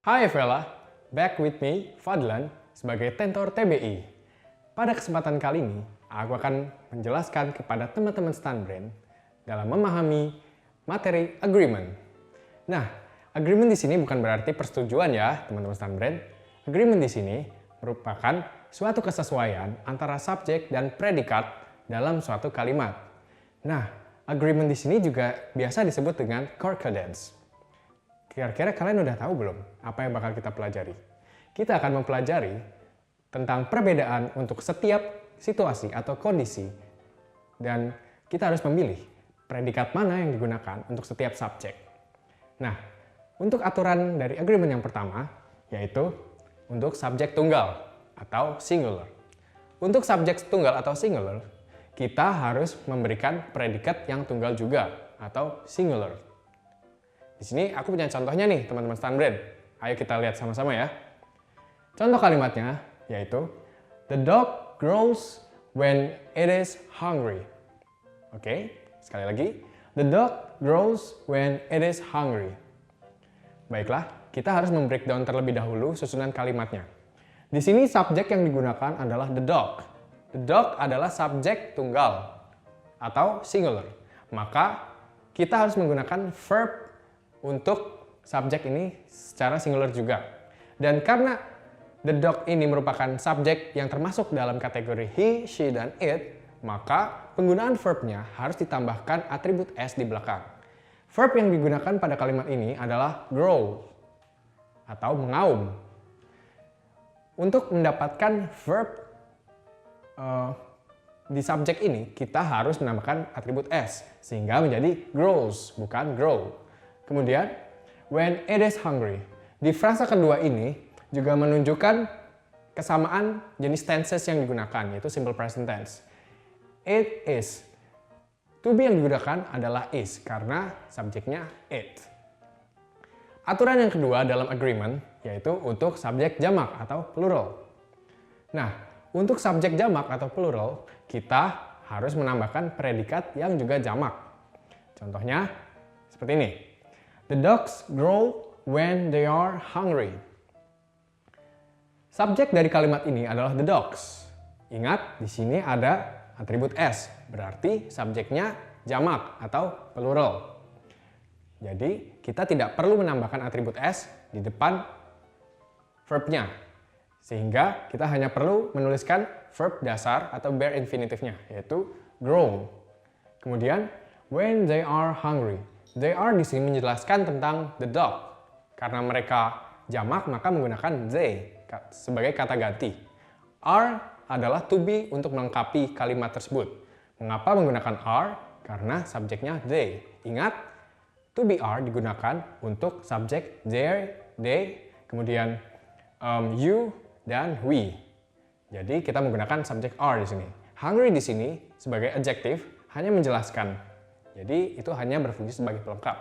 Hai Vela, back with me, Fadlan, sebagai tentor TBI. Pada kesempatan kali ini, aku akan menjelaskan kepada teman-teman StanBrain dalam memahami materi agreement. Nah, agreement di sini bukan berarti persetujuan ya, teman-teman StanBrain. Agreement di sini merupakan suatu kesesuaian antara subjek dan predikat dalam suatu kalimat. Nah, agreement di sini juga biasa disebut dengan concordance. Kira-kira kalian udah tahu belum apa yang bakal kita pelajari? Kita akan mempelajari tentang perbedaan untuk setiap situasi atau kondisi dan kita harus memilih predikat mana yang digunakan untuk setiap subjek. Nah, untuk aturan dari agreement yang pertama yaitu untuk subjek tunggal atau singular. Untuk subjek tunggal atau singular, kita harus memberikan predikat yang tunggal juga atau singular. Di sini aku punya contohnya nih teman-teman StanBrain. Ayo kita lihat sama-sama ya. Contoh kalimatnya yaitu the dog growls when it is hungry. Oke, sekali lagi. The dog growls when it is hungry. Baiklah, kita harus membreakdown terlebih dahulu susunan kalimatnya. Di sini subjek yang digunakan adalah the dog. The dog adalah subjek tunggal atau singular. Maka kita harus menggunakan verb untuk subjek ini secara singular juga. Dan karena the dog ini merupakan subjek yang termasuk dalam kategori he, she, dan it, maka penggunaan verbnya harus ditambahkan atribut s di belakang. Verb yang digunakan pada kalimat ini adalah growl atau mengaum. Untuk mendapatkan verb di subjek ini, kita harus menambahkan atribut s, sehingga menjadi growls, bukan growl. Kemudian, when it is hungry. Di frasa kedua ini juga menunjukkan kesamaan jenis tenses yang digunakan, yaitu simple present tense. It is. To be yang digunakan adalah is, karena subjeknya it. Aturan yang kedua dalam agreement, yaitu untuk subjek jamak atau plural. Nah, untuk subjek jamak atau plural, kita harus menambahkan predikat yang juga jamak. Contohnya, seperti ini. The dogs growl when they are hungry. Subjek dari kalimat ini adalah the dogs. Ingat, di sini ada atribut s, berarti subjeknya jamak atau plural. Jadi, kita tidak perlu menambahkan atribut s di depan verbnya. Sehingga kita hanya perlu menuliskan verb dasar atau bare infinitive-nya, yaitu growl. Kemudian, when they are hungry. They are di sini menjelaskan tentang the dog. Karena mereka jamak, maka menggunakan they sebagai kata ganti. Are adalah to be untuk melengkapi kalimat tersebut. Mengapa menggunakan are? Karena subjeknya they. Ingat, to be are digunakan untuk subjek they, kemudian you, dan we. Jadi kita menggunakan subjek are di sini. Hungry di sini sebagai adjective hanya menjelaskan. Jadi itu hanya berfungsi sebagai pelengkap.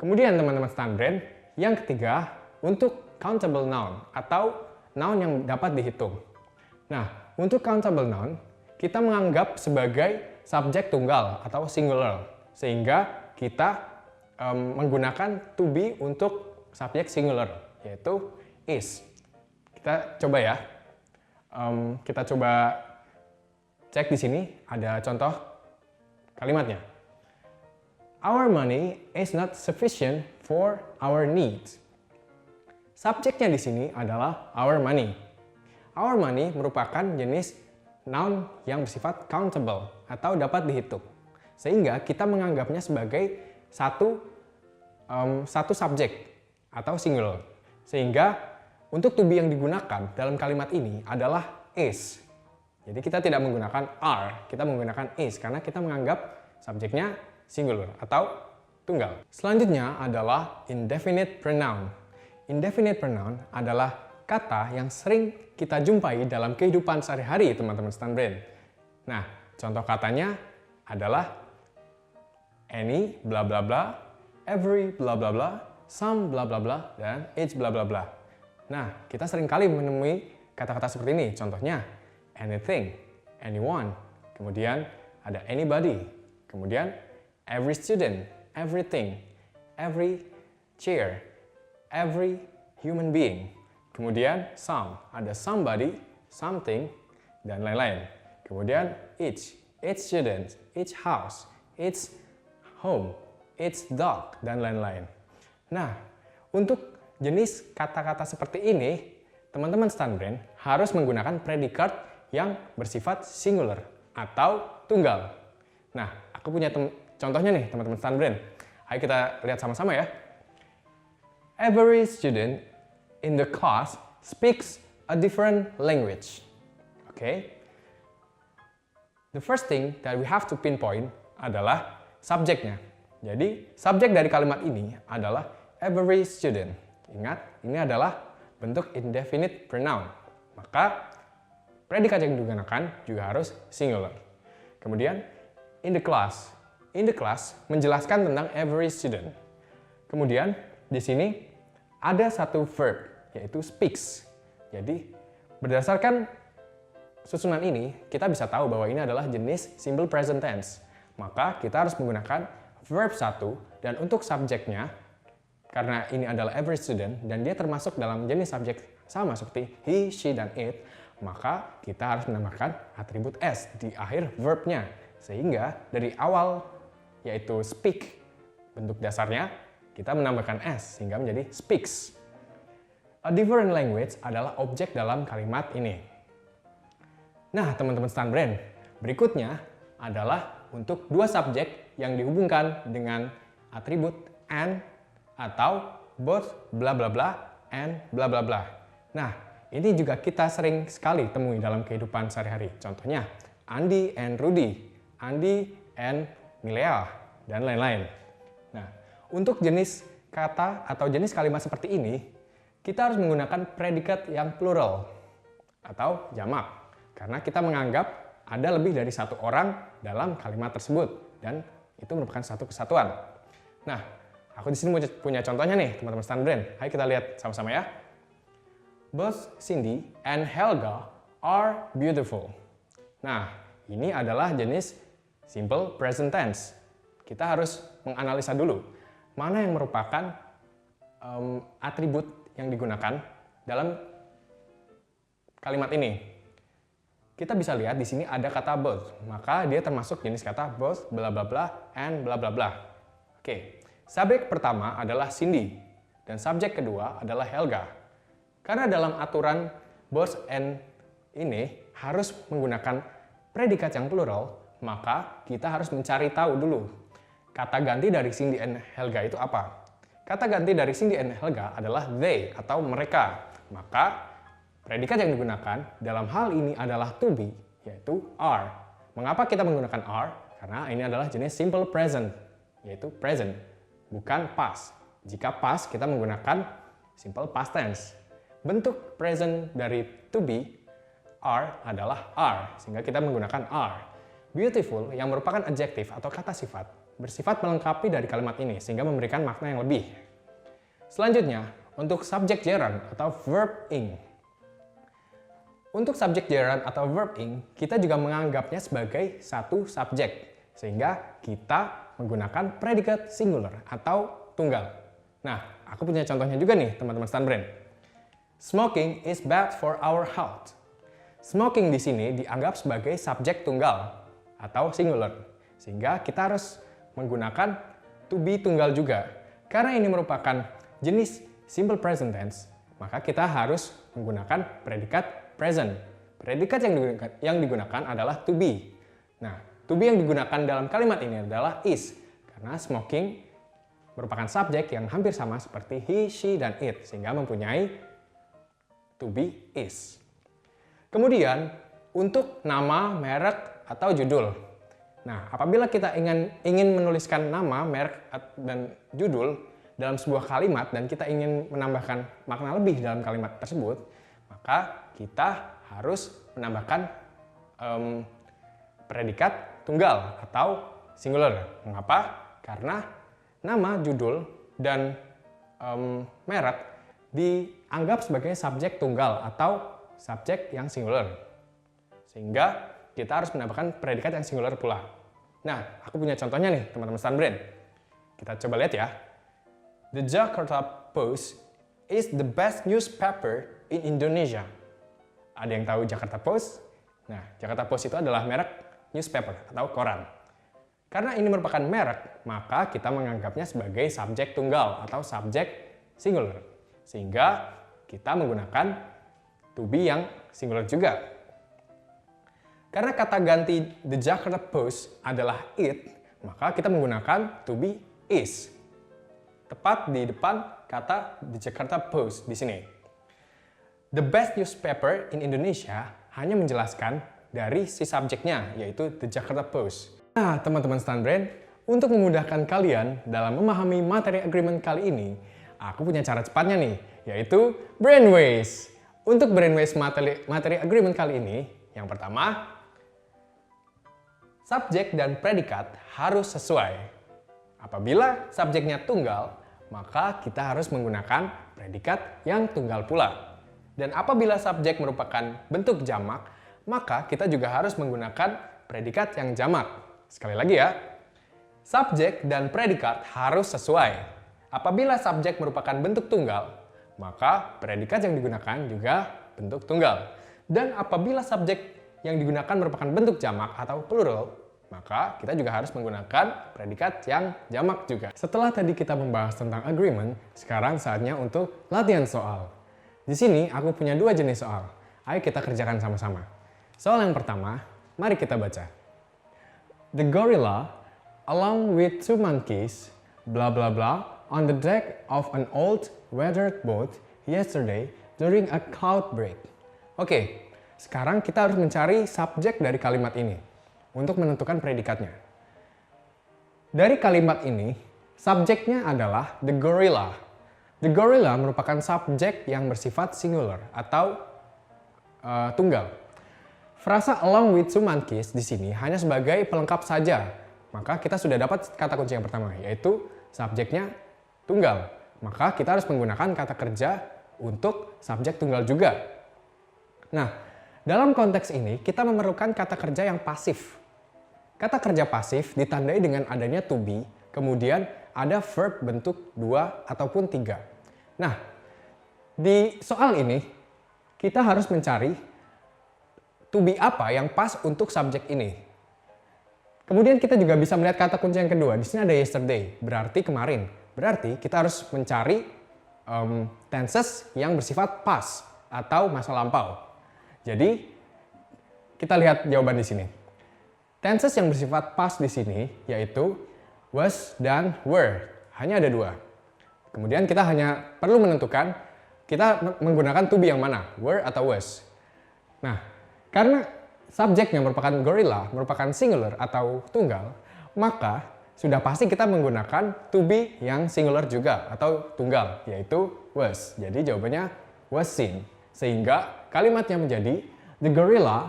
Kemudian teman-teman StanBrain, yang ketiga untuk countable noun atau noun yang dapat dihitung. Nah, untuk countable noun kita menganggap sebagai subjek tunggal atau singular, sehingga kita menggunakan to be untuk subjek singular, yaitu is. Kita coba ya. Kita coba cek di sini ada contoh kalimatnya. Our money is not sufficient for our needs. Subjeknya di sini adalah our money. Our money merupakan jenis noun yang bersifat countable atau dapat dihitung. Sehingga kita menganggapnya sebagai satu subjek atau singular. Sehingga untuk to be yang digunakan dalam kalimat ini adalah is. Jadi kita tidak menggunakan are, kita menggunakan is karena kita menganggap subjeknya singular atau tunggal. Selanjutnya adalah indefinite pronoun. Indefinite pronoun adalah kata yang sering kita jumpai dalam kehidupan sehari-hari teman-teman StanBrain. Nah, contoh katanya adalah any bla bla bla, every bla bla bla, some bla bla bla, dan each bla bla bla. Nah, kita sering kali menemui kata-kata seperti ini. Contohnya, anything, anyone, kemudian ada anybody, kemudian every student, everything, every chair, every human being. Kemudian some, ada somebody, something, dan lain-lain. Kemudian each student, each house, each home, each dog, dan lain-lain. Nah, untuk jenis kata-kata seperti ini, teman-teman Stunbrain harus menggunakan predikat yang bersifat singular atau tunggal. Nah, aku punya contohnya nih teman-teman Stunbrain. Ayo kita lihat sama-sama ya. Every student in the class speaks a different language. Okay? The first thing that we have to pinpoint adalah subjeknya. Jadi, subjek dari kalimat ini adalah every student. Ingat, ini adalah bentuk indefinite pronoun. Maka, predikat yang digunakan juga harus singular. Kemudian, in the class. In the class menjelaskan tentang every student. Kemudian, di sini ada satu verb, yaitu speaks. Jadi, berdasarkan susunan ini, kita bisa tahu bahwa ini adalah jenis simple present tense. Maka, kita harus menggunakan verb 1, dan untuk subjeknya, karena ini adalah every student, dan dia termasuk dalam jenis subjek sama seperti he, she, dan it, maka kita harus menambahkan atribut s di akhir verbnya. Sehingga dari awal, yaitu speak, bentuk dasarnya, kita menambahkan s sehingga menjadi speaks. A different language adalah objek dalam kalimat ini. Nah, teman-teman Stunbrain, berikutnya adalah untuk dua subjek yang dihubungkan dengan atribut and atau both bla bla bla and bla bla bla. Nah, ini juga kita sering sekali temui dalam kehidupan sehari-hari. Contohnya, Andi and Rudy, Andi and Milea, dan lain-lain. Nah, untuk jenis kata atau jenis kalimat seperti ini, kita harus menggunakan predikat yang plural atau jamak. Karena kita menganggap ada lebih dari satu orang dalam kalimat tersebut. Dan itu merupakan satu kesatuan. Nah, aku di sini punya contohnya nih, teman-teman Stunbrain. Ayo kita lihat sama-sama ya. Both Cindy and Helga are beautiful. Nah, ini adalah jenis simple present tense. Kita harus menganalisa dulu mana yang merupakan atribut yang digunakan dalam kalimat ini. Kita bisa lihat di sini ada kata both, maka dia termasuk jenis kata both, bla bla bla, and bla bla bla. Oke, subjek pertama adalah Cindy, dan subjek kedua adalah Helga. Karena dalam aturan both and ini harus menggunakan predikat yang plural, maka kita harus mencari tahu dulu kata ganti dari Cindy and Helga itu apa. Kata ganti dari Cindy and Helga adalah they atau mereka. Maka predikat yang digunakan dalam hal ini adalah to be, yaitu are. Mengapa kita menggunakan are? Karena ini adalah jenis simple present, yaitu present, bukan past. Jika past, kita menggunakan simple past tense. Bentuk present dari to be, are adalah are, sehingga kita menggunakan are. Beautiful yang merupakan adjektif atau kata sifat, bersifat melengkapi dari kalimat ini, sehingga memberikan makna yang lebih. Selanjutnya, untuk subjek gerund atau verb ing. Untuk subjek gerund atau verb ing, kita juga menganggapnya sebagai satu subjek, sehingga kita menggunakan predikat singular atau tunggal. Nah, aku punya contohnya juga nih, teman-teman Stunbrain. Smoking is bad for our health. Smoking di sini dianggap sebagai subjek tunggal atau singular, sehingga kita harus menggunakan to be tunggal juga. Karena ini merupakan jenis simple present tense, maka kita harus menggunakan predikat present. Predikat yang digunakan adalah to be. Nah, to be yang digunakan dalam kalimat ini adalah is, karena smoking merupakan subjek yang hampir sama seperti he, she, dan it, sehingga mempunyai to be is. Kemudian, untuk nama, merek, atau judul. Nah, apabila kita ingin menuliskan nama, merek, dan judul dalam sebuah kalimat dan kita ingin menambahkan makna lebih dalam kalimat tersebut, maka kita harus menambahkan predikat tunggal atau singular. Mengapa? Karena nama, judul, dan merek dianggap sebagai subjek tunggal atau subjek yang singular. Sehingga kita harus menambahkan predikat yang singular pula. Nah, aku punya contohnya nih, teman-teman Stunbrain. Kita coba lihat ya. The Jakarta Post is the best newspaper in Indonesia? Ada yang tahu Jakarta Post? Nah, Jakarta Post itu adalah merek newspaper atau koran. Karena ini merupakan merek, maka kita menganggapnya sebagai subjek tunggal atau subjek singular. Sehingga kita menggunakan to be yang singular juga. Karena kata ganti the Jakarta Post adalah it, maka kita menggunakan to be is. Tepat di depan kata the Jakarta Post di sini. The best newspaper in Indonesia hanya menjelaskan dari si subjeknya, yaitu the Jakarta Post. Nah, teman-teman Stunbrain, untuk memudahkan kalian dalam memahami materi agreement kali ini, aku punya cara cepatnya nih, yaitu Brainways. Untuk Brainways materi agreement kali ini, yang pertama, subjek dan predikat harus sesuai. Apabila subjeknya tunggal, maka kita harus menggunakan predikat yang tunggal pula. Dan apabila subjek merupakan bentuk jamak, maka kita juga harus menggunakan predikat yang jamak. Sekali lagi ya, subjek dan predikat harus sesuai. Apabila subjek merupakan bentuk tunggal, maka predikat yang digunakan juga bentuk tunggal. Dan apabila subjek yang digunakan merupakan bentuk jamak atau plural, maka kita juga harus menggunakan predikat yang jamak juga. Setelah tadi kita membahas tentang agreement, sekarang saatnya untuk latihan soal. Di sini aku punya dua jenis soal. Ayo kita kerjakan sama-sama. Soal yang pertama, mari kita baca. The gorilla, along with two monkeys, blah blah blah, on the deck of an old weathered boat yesterday during a cloud break. Oke, sekarang kita harus mencari subjek dari kalimat ini untuk menentukan predikatnya. Dari kalimat ini, subjeknya adalah the gorilla. The gorilla merupakan subjek yang bersifat singular atau tunggal. Frasa along with two monkeys di sini hanya sebagai pelengkap saja. Maka kita sudah dapat kata kunci yang pertama, yaitu subjeknya tunggal. Maka kita harus menggunakan kata kerja untuk subjek tunggal juga. Nah, dalam konteks ini kita memerlukan kata kerja yang pasif. Kata kerja pasif ditandai dengan adanya to be, kemudian ada verb bentuk 2 ataupun 3. Nah, di soal ini kita harus mencari to be apa yang pas untuk subjek ini. Kemudian kita juga bisa melihat kata kunci yang kedua. Di sini ada yesterday, berarti kemarin. Berarti kita harus mencari tenses yang bersifat past atau masa lampau. Jadi kita lihat jawaban di sini. Tenses yang bersifat past di sini yaitu was dan were. Hanya ada dua. Kemudian kita hanya perlu menentukan kita menggunakan to be yang mana, were atau was. Nah, karena subjeknya merupakan gorilla, merupakan singular atau tunggal, maka sudah pasti kita menggunakan to be yang singular juga atau tunggal, yaitu was. Jadi jawabannya was seen. Sehingga kalimatnya menjadi the gorilla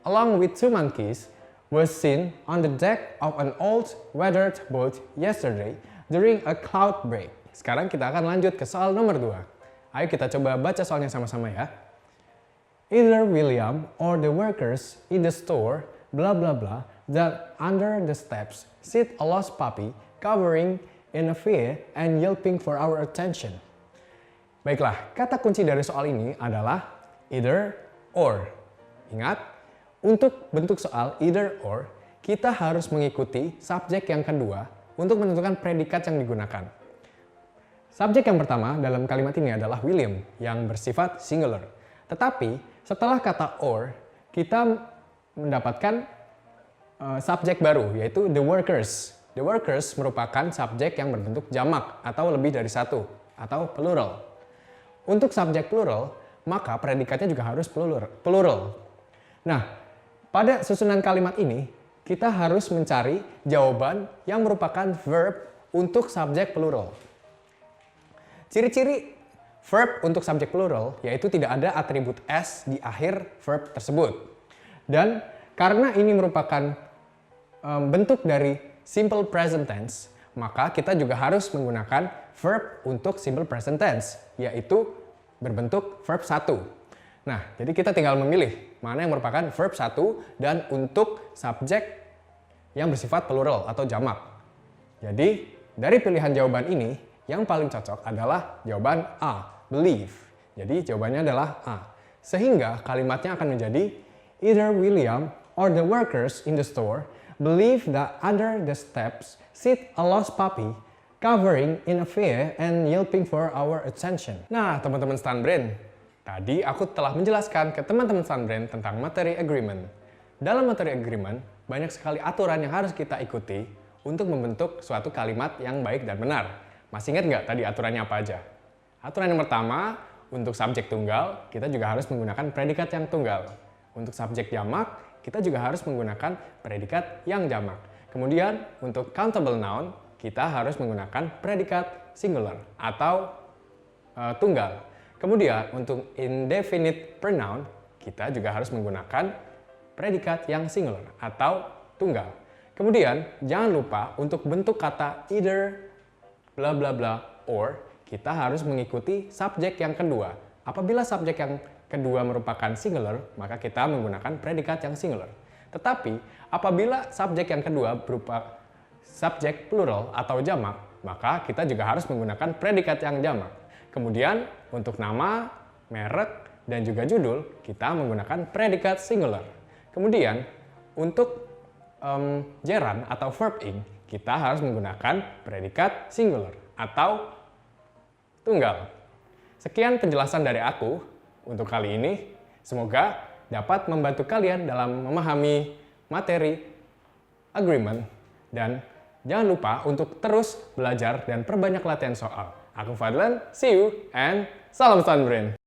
along with two monkeys was seen on the deck of an old weathered boat yesterday during a cloud break. Sekarang kita akan lanjut ke soal nomor 2. Ayo kita coba baca soalnya sama-sama ya. Either William or the workers in the store, blah blah blah, that under the steps sit a lost puppy covering in a fear and yelping for our attention. Baiklah, kata kunci dari soal ini adalah either or. Ingat, untuk bentuk soal either or, kita harus mengikuti subjek yang kedua untuk menentukan predikat yang digunakan. Subjek yang pertama dalam kalimat ini adalah William yang bersifat singular. Tetapi setelah kata or, kita mendapatkan subjek baru yaitu the workers. The workers merupakan subjek yang berbentuk jamak atau lebih dari satu atau plural. Untuk subjek plural, maka predikatnya juga harus plural. Nah, pada susunan kalimat ini, kita harus mencari jawaban yang merupakan verb untuk subjek plural. Ciri-ciri verb untuk subjek plural yaitu tidak ada atribut s di akhir verb tersebut. Dan karena ini merupakan bentuk dari simple present tense, maka kita juga harus menggunakan verb untuk simple present tense, yaitu berbentuk verb 1. Nah, jadi kita tinggal memilih mana yang merupakan verb 1 dan untuk subjek yang bersifat plural atau jamak. Jadi, dari pilihan jawaban ini, yang paling cocok adalah jawaban A, believe. Jadi jawabannya adalah A. Sehingga kalimatnya akan menjadi either William or the workers in the store believe that under the steps sit a lost puppy covering in a fear and yelping for our attention. Nah, teman-teman Stunbrain, tadi aku telah menjelaskan ke teman-teman Stunbrain tentang materi agreement. Dalam materi agreement, banyak sekali aturan yang harus kita ikuti untuk membentuk suatu kalimat yang baik dan benar. Masih ingat nggak tadi aturannya apa aja? Aturan yang pertama, untuk subjek tunggal, kita juga harus menggunakan predikat yang tunggal. Untuk subjek jamak, kita juga harus menggunakan predikat yang jamak. Kemudian, untuk countable noun, kita harus menggunakan predikat singular atau tunggal. Kemudian, untuk indefinite pronoun, kita juga harus menggunakan predikat yang singular atau tunggal. Kemudian, jangan lupa untuk bentuk kata either, bla bla bla, or, kita harus mengikuti subjek yang kedua. Apabila subjek yang kedua merupakan singular, maka kita menggunakan predikat yang singular. Tetapi, apabila subjek yang kedua berupa subjek plural atau jamak, maka kita juga harus menggunakan predikat yang jamak. Kemudian, untuk nama, merek, dan juga judul, kita menggunakan predikat singular. Kemudian, untuk gerund atau verb ing, kita harus menggunakan predikat singular atau tunggal. Sekian penjelasan dari aku untuk kali ini. Semoga dapat membantu kalian dalam memahami materi agreement. Dan jangan lupa untuk terus belajar dan perbanyak latihan soal. Aku Fadlan, see you and salam Stunbrain!